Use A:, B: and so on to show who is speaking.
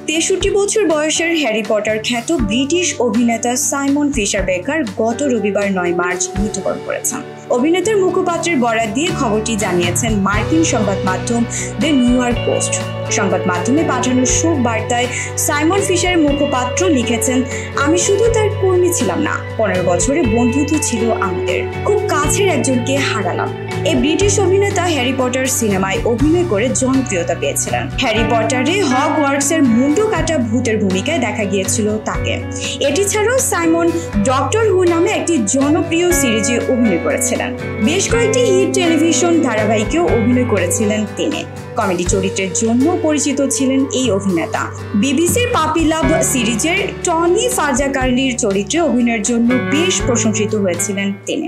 A: ৬৩ বছর বয়সের Harry Potter খ্যাত ব্রিটিশ অভিনেতা সাইমন ফিশার বেকার গত রবিবার ৯ মার্চ মৃত্যুবরণ করেছেন। অভিনেতার মুখপাত্রের বরাত দিয়ে খবরটি জানিয়েছেন মার্কিন সংবাদ মাধ্যম দ্য নিউ ইয়র্ক পোস্ট। সংবাদ মাধ্যমে পাঠানো শোক বার্তায় সাইমন ফিশারের মুখপাত্র লিখেছেন, আমি শুধু তার কর্মী ছিলাম না, ১৫ বছরের বন্ধুত্ব ছিল আমাদের। খুব কাছের একজনকে হারালাম। এই ব্রিটিশ অভিনেতা হ্যারি পটার সিনেমায় অভিনয় করে জনপ্রিয়তা পেয়েছিলেন। হ্যারি পটারে হগওয়ার্টসের মুন্ডু কাটা ভূতের ভূমিকায় দেখা গিয়েছিল তাকে। এটি ছাড়াও সাইমন ডক্টর হু নামে একটি জনপ্রিয় সিরিজে অভিনয় করেছিলেন। বেশ কয়েকটি হিট টেলিভিশন ধারাবাহিকেও অভিনয় করেছিলেন তিনি। কমেডি চরিত্রের জন্য পরিচিত ছিলেন এই অভিনেতা। বিবিসির পাপি লাভ সিরিজের টনি ফাজাকার্লির চরিত্রে অভিনয়ের জন্য বেশ প্রশংসিত হয়েছিলেন তিনি।